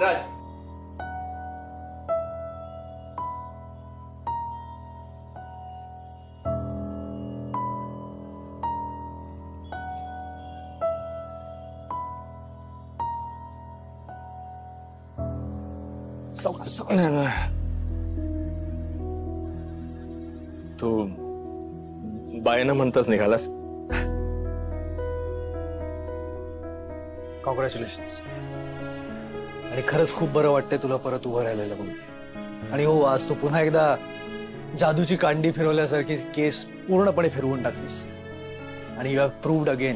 विराज, तू बायना म्हणताच निघालास. कॉंग्रॅच्युलेशन्स. आणि खरंच खूप बरं वाटतंय तुला परत उभं राहिलेलं बघून. आणि हो, आज तू पुन्हा एकदा जादूची कांडी फिरवल्यासारखी केस पूर्णपणे फिरवून टाकलीस. आणि यू हॅव प्रूव्ड अगेन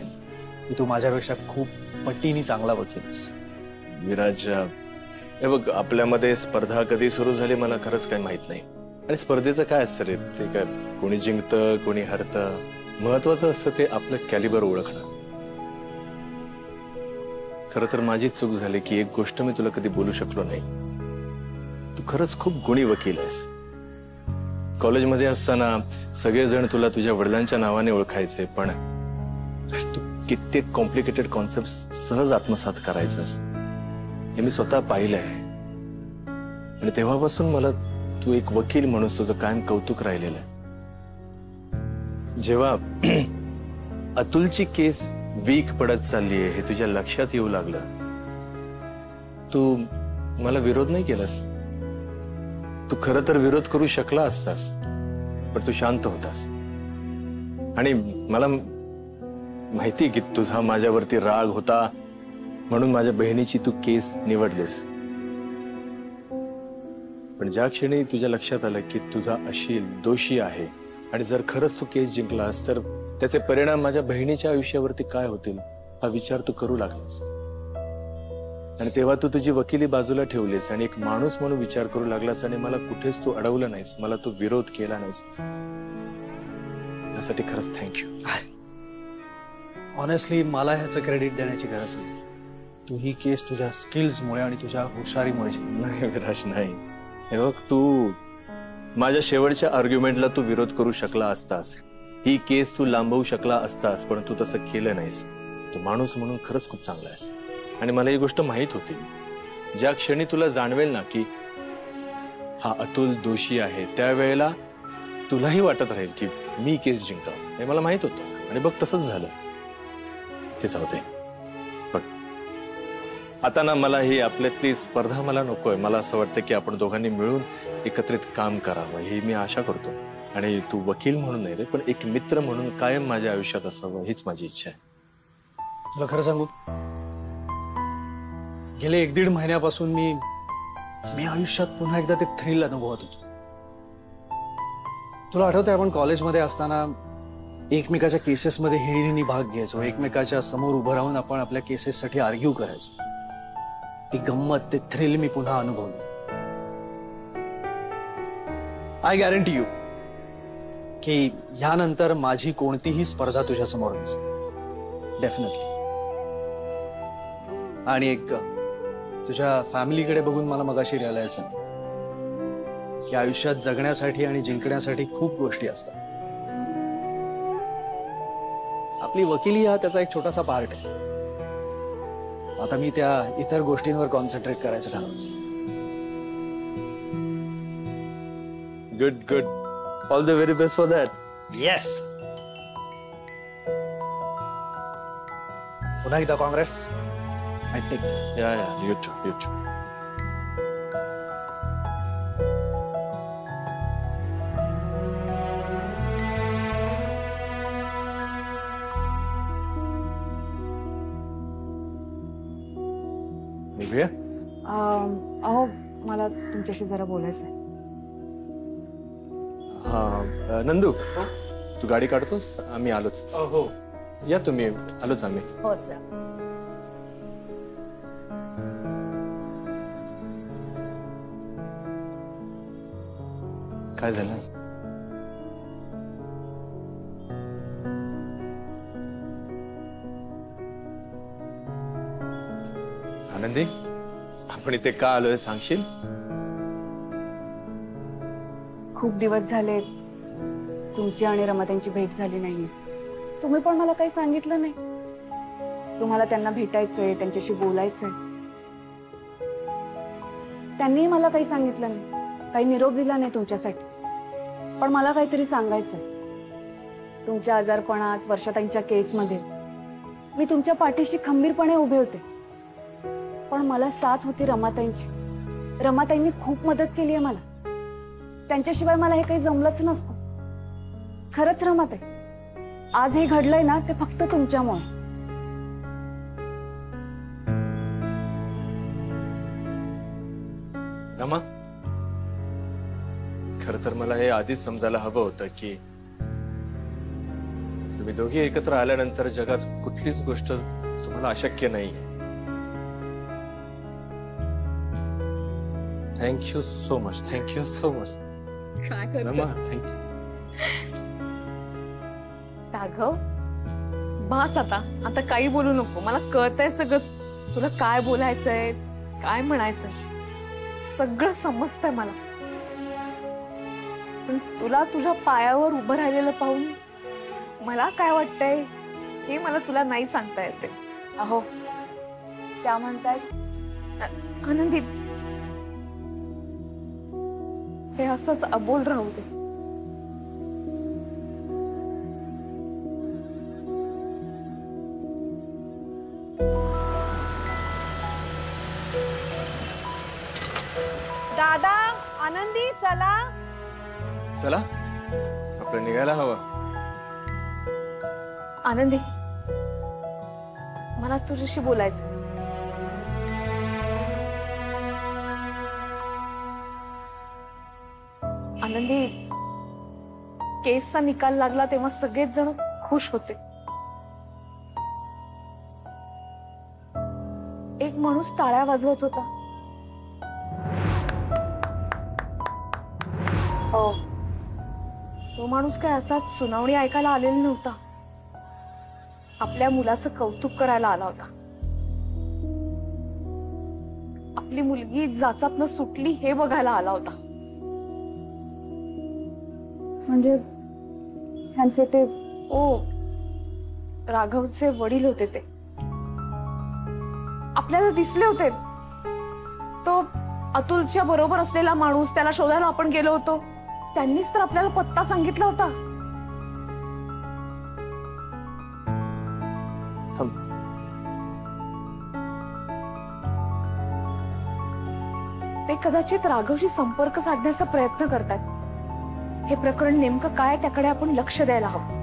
की तू माझ्यापेक्षा खूप पटीने चांगला वकील आहेस. विराज, हे बघ, आपल्यामध्ये स्पर्धा कधी सुरू झाली मला खरंच काही माहित नाही. आणि स्पर्धेचं काय असतं रे, ते काय कोणी जिंकतं कोणी हरतं. महत्वाचं असतं ते आपलं कॅलिबर ओळखणं. खरं तर माझी चूक झाली की एक गोष्ट मी तुला कधी बोलू शकलो नाही. तू खरंच खूप गुणी वकील आहेस. कॉलेजमध्ये असताना सगळेजण तुला तुझ्या वडिलांच्या नावाने ओळखायचे, पण तू कित्येक कॉम्प्लिकेटेड कॉन्सेप्ट सहज आत्मसात करायचंस हे मी स्वतः पाहिलंय. आणि तेव्हापासून मला तू एक वकील म्हणून तुझं कायम कौतुक राहिलेलं आहे. जेव्हा अतुलची केस वीक पडत चाललीये हे तुझ्या लक्षात येऊ लागलं, तू मला विरोध नाही केलास. तू खरं तर विरोध करू शकला असतास, पण तू शांत होतास. आणि मला माहिती की तुझा माझ्यावरती राग होता म्हणून माझ्या बहिणीची तू केस निवडलीस. पण ज्या क्षणी तुझ्या लक्षात आलं की तुझा अशील दोषी आहे आणि जर खरंच तू केस जिंकलास तर त्याचे परिणाम माझ्या बहिणीच्या आयुष्यावरती काय होतील हा विचार तू करू लागलास. आणि तेव्हा तू तुझी वकिली बाजूला ठेवलीस आणि एक माणूस म्हणून विचार करू लागलास. आणि मला कुठेच तू अडवलं नाहीस, मला तू विरोध केला नाहीस. त्यासाठी खरंच थँक्यू. ऑनेस्टली मला ह्याचं क्रेडिट देण्याची गरज नाही. तू ही केस तुझ्या स्किल्समुळे आणि तुझ्या हुशारीमुळे जिंकली. नाही विराज, नाही. हे बघ, तू माझ्या शेवटच्या आर्ग्युमेंटला तू विरोध करू शकला असतास, ही केस तू लांबवू शकला असतास, पण तू तसं केलं नाहीस. तू माणूस म्हणून खरंच खूप चांगला आहेस. आणि मला ही गोष्ट माहित होती, ज्या क्षणी तुला जाणवेल ना की हा अतुल दोषी आहे त्यावेळेला तुलाही वाटत राहील की मी केस जिंकावं. हे मला माहित होतं आणि बघ तसंच झालं. ते जाऊ दे. पण आता ना मला ही आपल्यातली स्पर्धा मला नकोय. मला असं वाटतं की आपण दोघांनी मिळून एकत्रित काम करावं ही मी आशा करतो. आणि तू वकील म्हणून नाही रे, पण एक मित्र म्हणून कायम माझ्या आयुष्यात असावं हीच माझी इच्छा आहे. तुला खरं सांगू, गेले 1-1.5 महिन्यापासून मी आयुष्यात पुन्हा एकदा ते थ्रिल अनुभवत होतो. तुला आठवतंय आपण कॉलेजमध्ये असताना एकमेकाच्या केसेसमध्ये हिरिरीने भाग घ्यायचो, एकमेकाच्या समोर उभं राहून आपण आपल्या केसेससाठी आर्ग्यू करायचो. ती गंमत, ते थ्रिल मी पुन्हा अनुभवलं. आय गॅरंटी यू की यानंतर माझी कोणतीही स्पर्धा तुझ्या समोर नसेल. डेफिनेटली. आणि एक तुझ्या फॅमिलीकडे बघून मला मगाशी रिअलाइज झालं की आयुष्यात जगण्यासाठी आणि जिंकण्यासाठी खूप गोष्टी असतात. आपली वकिली हा त्याचा एक छोटासा पार्ट आहे. आता मी त्या इतर गोष्टींवर कॉन्सन्ट्रेट करायचं ठरवलं. Good good. All the very best for that. Yes. पुन्हा एकदा कॉंग्रॅट्स. I take care. या यू टू, यू टू. अहो, मला तुमच्याशी जरा बोलायचंय. हा नंदू, तू गाडी काढतोस? आम्ही आलोच. हो या तुम्ही. आलोच आम्ही. हो सर. काय झालं? आनंदी, आपण इथे का आलोय सांगशील? खूप दिवस झाले तुमची आणि रमाताईंची भेट झाली नाहीये. तुम्ही पण मला काही सांगितलं नाही. तुम्हाला त्यांना भेटायचंय, त्यांच्याशी बोलायचंय. त्यांनी मला काही सांगितलं नाही, काही निरोप दिला नाही तुमच्यासाठी. पण मला काहीतरी सांगायचंय. तुमच्या आजारपणात, वर्षाताईंच्या केसमध्ये मी तुमच्या पाठीशी खंबीरपणे उभे होते. पण मला साथ होती रमाताईंची. रमाताईंनी खूप मदत केली आहे मला. त्यांच्याशिवाय मला हे काही जमलंच नसतं. खरंच रमाताई, आज हे घडलंय ना ते फक्त तुमच्यामुळे. रमा, खर तर मला हे आधीच समजायला हवं होतं की तुम्ही दोघी एकत्र आल्यानंतर जगात कुठलीच गोष्ट तुम्हाला अशक्य नाही. Thank you so much, thank you so much Rama, thank you. Raghav, बस आता काही बोलू नको. मला कळतंय सगळं, तुला काय बोलायचंय, काय म्हणायचंय, सगळं समजतंय मला. पण तुला तुझ्या पायावर उभं राहिलेलं पाहून मला काय वाटतंय हे मला तुला नाही सांगता येते. अहो, त्या म्हणतायत आनंदी, हे असंच अबोल राहू दे. दादा, आनंदी, चला चला, आपलं निघायला हवं. आनंदी, मला तुझ्याशी बोलायचं. आनंदी, केसचा निकाल लागला तेव्हा सगळेच जण खुश होते. एक माणूस टाळ्या वाजवत होता. हो, तो माणूस काय असाच सुनावणी ऐकायला आलेला नव्हता. आपल्या मुलाचं कौतुक करायला आला होता. आपली मुलगी जाचातनं सुटली हे बघायला आला होता. म्हणजे ह्यांचे ते ओ, राघवचे वडील होते ते. आपल्याला दिसले होते. तो अतुलच्या बरोबर असलेला माणूस, त्याला शोधायला आपण गेलो होतो. त्यांनीच तर आपल्याला पत्ता सांगितला होता. ते कदाचित राघवशी संपर्क साधण्याचा प्रयत्न करतात. हे प्रकरण नेमकं काय त्याकडे आपण लक्ष द्यायला हवं.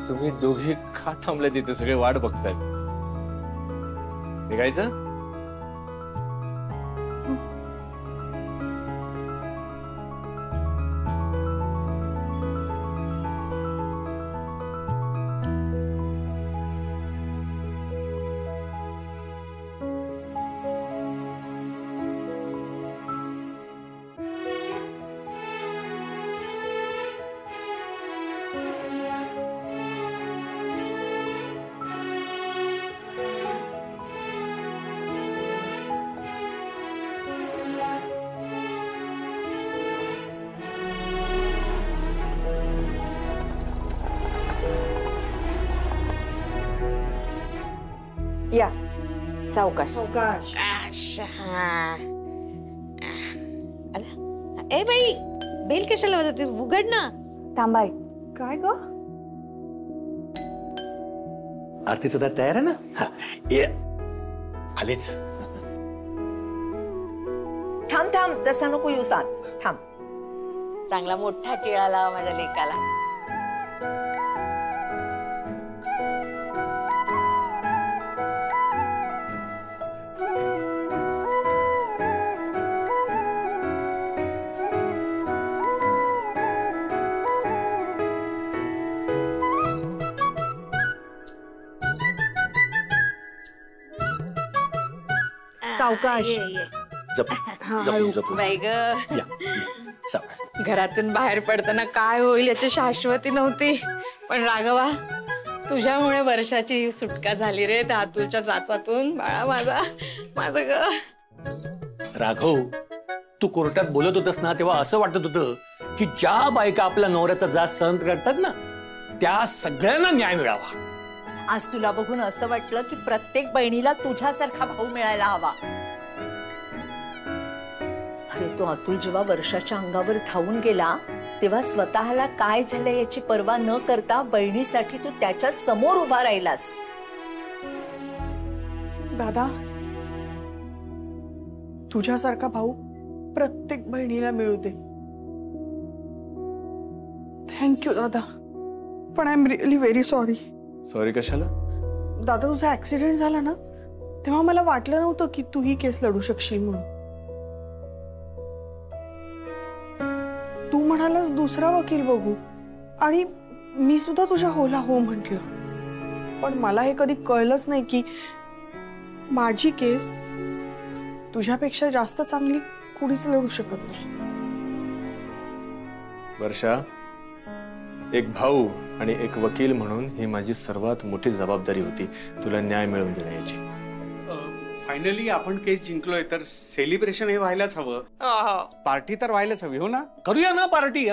तुम्ही दोघे का थांबले तिथे? सगळे वाट बघतायत. निघायचं? या सावकाश. ए बाई, बेल कशाला वाजवते? उघड ना. थांबाय. काय ग? आरती सुद्धा तयार आहे ना? हा, ये आलेच. थांब थांब, तसा नको येऊ सांग. थांब. चांगला मोठा टिळा लावा माझ्या लेकाला. सावकाश. जपून जपून बाई ग, या सावकाश. घरातून बाहेर पडताना काय होईल याची शाश्वती नव्हती. पण राघवा, तुझ्यामुळे वर्षाची सुटका झाली रे त्या अतुलच्या जाचातून. बाळा माझा, माझं ग. राघव, तू कोर्टात बोलत होतास ना तेव्हा असं वाटत होतं की ज्या बायका आपल्या नवऱ्याचा जाच सहन करतात ना त्या सगळ्यांना न्याय मिळावा. आज तुला बघून असं वाटलं की प्रत्येक बहिणीला तुझ्यासारखा भाऊ मिळायला हवा. अरे तो अतुल जेव्हा वर्षाच्या अंगावर धावून गेला तेव्हा स्वतःला काय झालं याची पर्वा न करता बहिणीसाठी तू त्याच्या समोर उभा राहिलास. दादा, तुझ्यासारखा भाऊ प्रत्येक बहिणीला मिळू दे. थँक्यू दादा, पण I am really very sorry. Sorry कशाला? दादा, तुझा ऍक्सिडेंट झाला ना तेव्हा मला वाटलं नव्हतं की तू ही केस लढू शकशील म्हणून. तू म्हणालास दुसरा वकील बघू आणि मी सुद्धा तुझ्या होला हो म्हटलं, पण मला हे कधी कळलंच नाही की माझी केस तुझ्यापेक्षा जास्त चांगली कुणीच लढू शकत नाही. वर्षा, एक भाऊ आणि एक वकील म्हणून ही माझी सर्वात मोठी जबाबदारी होती तुला न्याय मिळवून देण्याची. फायनली आपण केस जिंकलोय तर सेलिब्रेशन हे व्हायलाच हवं. पार्टी तर व्हायलाच हवी, हो ना? करूया ना पार्टी.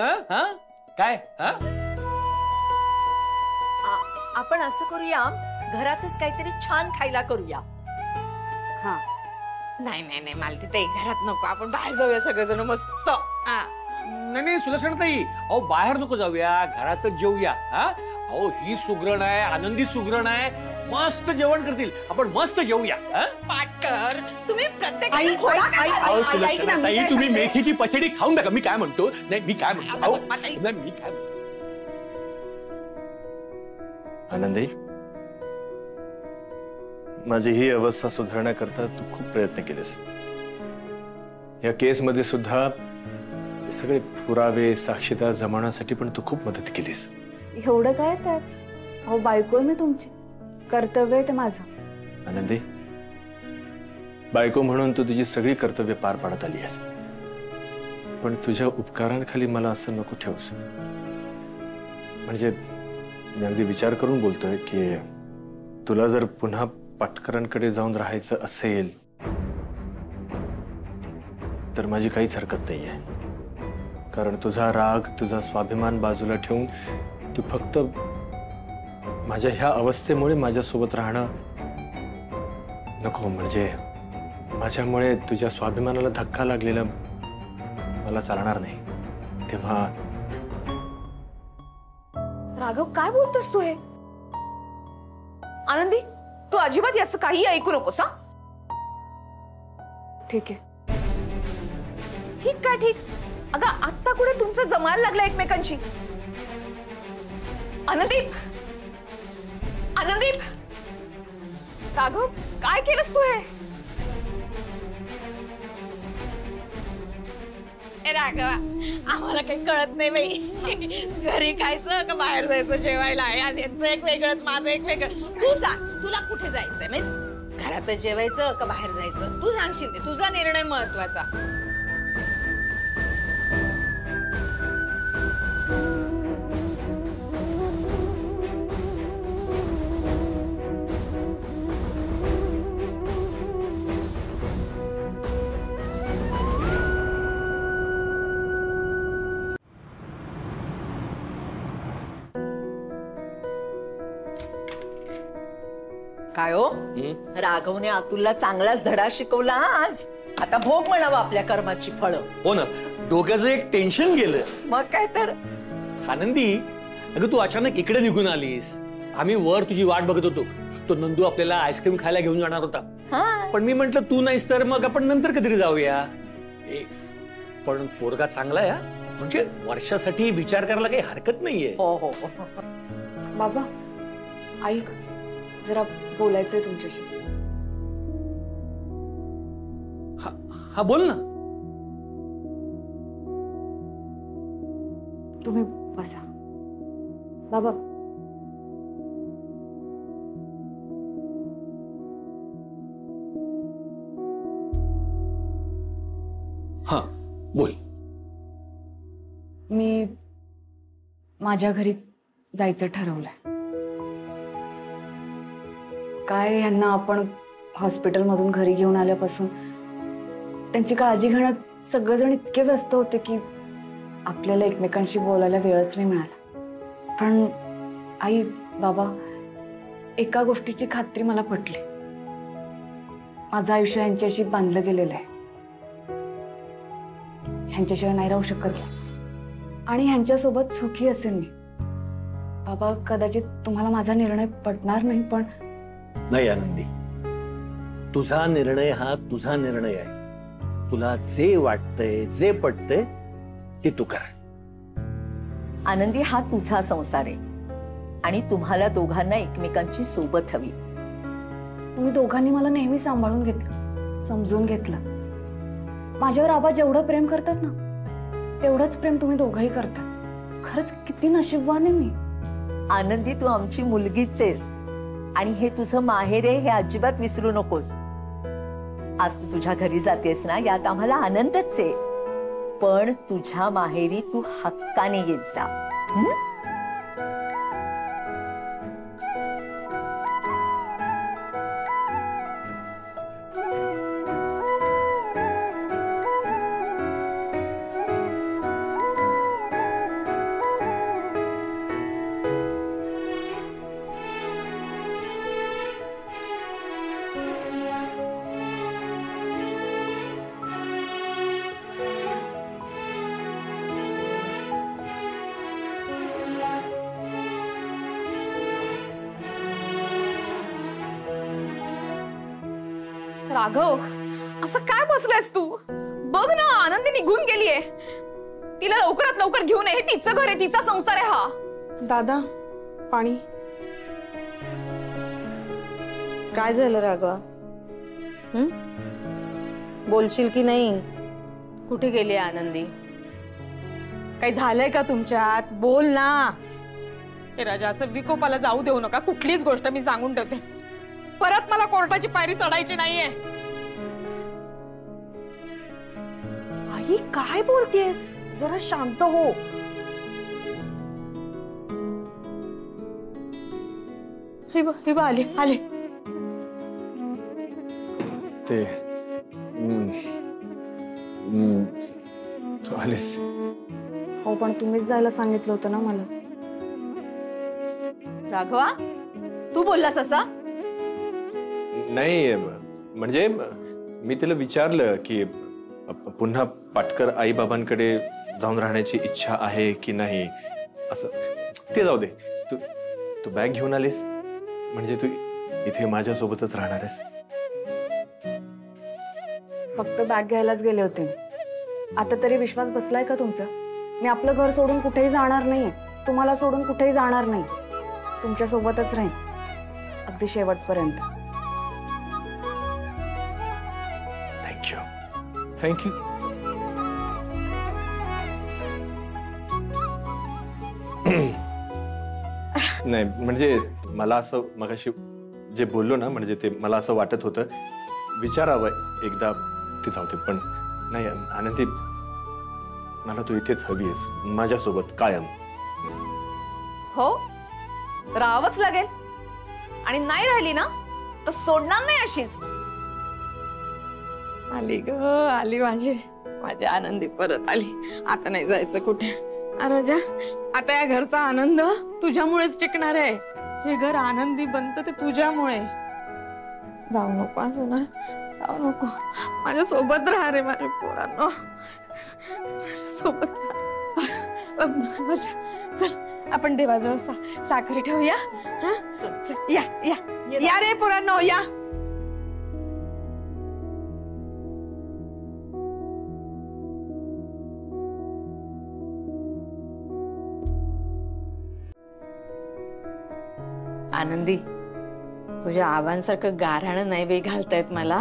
काय आपण असं करूया, घरातच काहीतरी छान खायला करूया. हा, नाही नाही नाही, मला तिथे घरात नको, आपण बाहेर जाऊया सगळेजण मस्त. नाही सुलक्षणाताई, अहो बाहेर नको जाऊया, घरातच जेऊया. अहो ही सुगरण आहे, आनंदी सुगरण आहे, मस्त जेवण करतील, आपण मस्त जेऊया. पाटकर, तुम्ही प्रत्येक अहो सुलक्षणाताई, तुम्ही मेथीची पचडी खाऊन बघा. मी काय म्हणतो, नाही मी काय म्हणतो, अहो नाही मी काय म्हणतो. आनंदी, माझी ही अवस्था सुधारण्याकरता तू खूप प्रयत्न केलेस. या केसमध्ये सुद्धा सगळे पुरावे साक्षीदार जमवण्यासाठी पण तू खूप मदत केलीस. एवढं काय त्यात? अहो बायको मी तुमची, कर्तव्य आहे ते माझं. आनंदी, बायको म्हणून तू तुझी सगळी कर्तव्य पार पाडत आली आहेस, पण तुझ्या उपकारांखाली मला असं नको ठेवूस. म्हणजे मी अगदी विचार करून बोलतोय की तुला जर पुन्हा पाटकरांकडे जाऊन राहायचं असेल तर माझी काहीच हरकत नाहीये, कारण तुझा राग, तुझा स्वाभिमान बाजूला ठेवून तू फक्त माझ्या ह्या अवस्थेमुळे माझ्यासोबत राहणं नको. म्हणजे माझ्यामुळे तुझ्या स्वाभिमानाला धक्का लागलेला मला चालणार नाही. तेव्हा राघव, काय बोलतोस तू हे? आनंदी, तू अजिबात याचं काही ऐकू नकोस. हा, ठीक आहे. ठीक काय ठीक? अगं आत्ता कुठे तुमचं जमायला लागलं एकमेकांशी? आनंदीप, आनंदीप, राघव काय केलंस तू हे? राघवा, आम्हाला काही कळत नाही बाई. घरी खायचं का बाहेर जायचं जेवायला आहे? आणि यांचं एक वेगळंच, माझं एक वेगळं. तू सांग, तुला कुठे जायचंय? म्हणजे घरातच जेवायचं का बाहेर जायचं? तू सांगशील, ते तुझा निर्णय महत्वाचा. काय हो, राघवने अतुलला चांगलाच धडा शिकवला आज. आता भोग म्हणावं आपल्या कर्माची फळं. हो ना, डोक्याचं एक टेन्शन गेलं. मग काय तर. आनंदी, अगं तू अचानक इकडे निघून आलीस. आम्ही वर तुझी वाट बघत होतो. तो नंदू आपल्याला आईस्क्रीम खायला घेऊन जाणार होता, पण मी म्हंटल तू नाहीस तर मग आपण नंतर कधीतरी जाऊया. पण पोरगा चांगला आहे, म्हणजे वर्षासाठी विचार करायला काही हरकत नाहीये. हो हो. बाबा, ऐक, जरा बोलायचंय तुमच्याशी. हा बोल ना. तुम्ही बसा. बाबा, हा बोल. मी माझ्या घरी जायचं ठरवलंय. काय यांना आपण हॉस्पिटलमधून घरी घेऊन आल्यापासून त्यांची काळजी घेण्यात सगळेजण इतके व्यस्त होते की आपल्याला एकमेकांशी बोलायला वेळच नाही मिळाला. पण आई, बाबा, एका गोष्टीची खात्री मला पटली. माझं आयुष्य यांच्याशी बांधलं गेलेलं आहे. ह्यांच्याशिवाय नाही राहू शकत आणि ह्यांच्यासोबत सुखी असेल मी. बाबा, कदाचित तुम्हाला माझा निर्णय पटणार नाही, पण नाही आनंदी, तुझा निर्णय हा तुझा निर्णय आहे. तुला जे वाटतंय, जे पटतंय ते तू कर. आनंदी, हा तुझा संसार आहे आणि तुम्हाला दोघांना एकमेकांची सोबत हवी. तुम्ही दोघांनी मला नेहमी सांभाळून घेतलं, समजून घेतलं. माझ्यावर आबा जेवढं प्रेम करतात ना, तेवढंच प्रेम तुम्ही दोघंही करतात. खरंच किती नशीबवान आहे मी. आनंदी, तू आमची मुलगीच आहेस आणि हे तुझं माहेर आहे हे अजिबात विसरू नकोस. आज तू तुझ्या घरी जातेस ना, यात आम्हाला आनंदच आहे, पण तुझ्या माहेरी तू हक्काने येत जा. राघव, असं काय बसलायस तू? बघ ना, आनंदी निघून गेलीये. तिला लवकरात लवकर घेऊन ये. हे तिचं घर आहे, तिचा संसार आहे हा. दादा, पाणी. काय झालं राघवा? बोलशील की नाही? कुठे गेली आनंदी? काही झालंय का तुमच्यात? बोल ना. हे राजा, असं विकोपाला जाऊ देऊ नका. कुठलीच गोष्ट मी सांगून ठेवते, परत मला कोर्टाची पायरी चढायची नाहीये. आई, काय बोलतेस? जरा शांत हो. हे बा आले आले. ते तू आलीस? हो, पण तुम्हीच जायला सांगितलं होतं ना मला. राघवा, तू बोललास असा? नाही, म्हणजे मी तिला विचारलं की पुन्हा पाटकर आई बाबांकडे जाऊन राहण्याची इच्छा आहे की नाही असं. ते जाऊ दे, तू बॅग घेऊन आलीस म्हणजे तू इथे माझ्यासोबतच राहणार आहेस? फक्त बॅग घ्यायलाच गेले होते. आता तरी विश्वास बसलाय का तुमचा? मी आपलं घर सोडून कुठेही जाणार नाहीये, तुम्हाला सोडून कुठेही जाणार नाही. तुमच्या सोबतच राहीन अगदी शेवटपर्यंत. थँक्यू. नाही, म्हणजे मला असं मगाशी जे बोललो ना, म्हणजे ते मला असं वाटत होतं विचारावं एकदा. ते जाऊ दे, पण नाही आनंदी, मला तू इथेच हवी आहेस माझ्यासोबत कायम. हो, राहावंच लागेल. आणि नाही राहिली ना तर सोडणार नाही अशीच. आली ग, आली माझी आनंदी परत आली. आता नाही जायचं कुठे. राजा, आता या घरचा आनंद तुझ्यामुळेच टिकणार आहे. हे घर आनंदी बनतं ते तुझ्यामुळे. जाऊ नको अजून, जाऊ नको. माझ्या सोबत राहा रे माझ्या पोरांनो, माझ्या सोबत राहा. चल, आपण देवाजवळ साखर ठेवूया. या या या रे पोरांनो, या. आनंदी, तुझ्या आबांसारखं गाऱ्हाणं नाही बे घालतायत मला,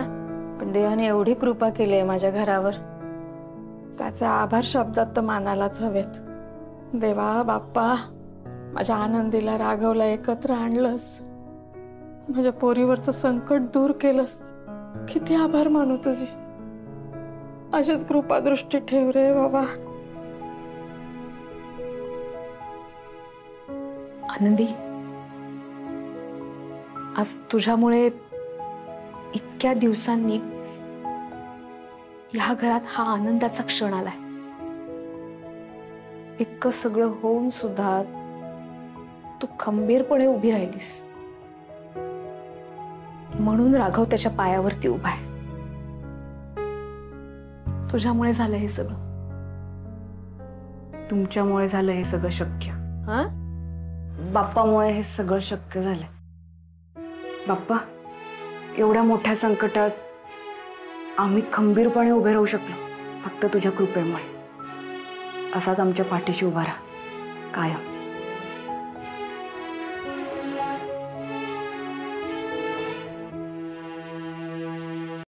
पण देवाने एवढी कृपा केली आहे माझ्या घरावर, त्याचा आभार शब्दात तर मानायलाच हवेत. देवा बाप्पा, माझ्या आनंदीला राघवला एकत्र आणलंस, माझ्या पोरीवरचं संकट दूर केलंस. किती आभार मानू तुझे. अशीच कृपा दृष्टी ठेव रे बाबा. आनंदी, आज तुझ्यामुळे इतक्या दिवसांनी या घरात हा आनंदाचा क्षण आलाय. इतकं सगळं होऊन सुद्धा तू खंबीरपणे उभी राहिलीस, म्हणून राघव त्याच्या पायावरती उभा आहे. तुझ्यामुळे झालं हे सगळं. तुमच्यामुळे झालं हे सगळं शक्य. बाप्पामुळे हे सगळं शक्य झालंय. बाप्पा, एवढ्या मोठ्या संकटात आम्ही खंबीरपणे उभे राहू शकलो फक्त तुझ्या कृपेमुळे. असाच आमच्या पाठीशी उभा राहा कायम.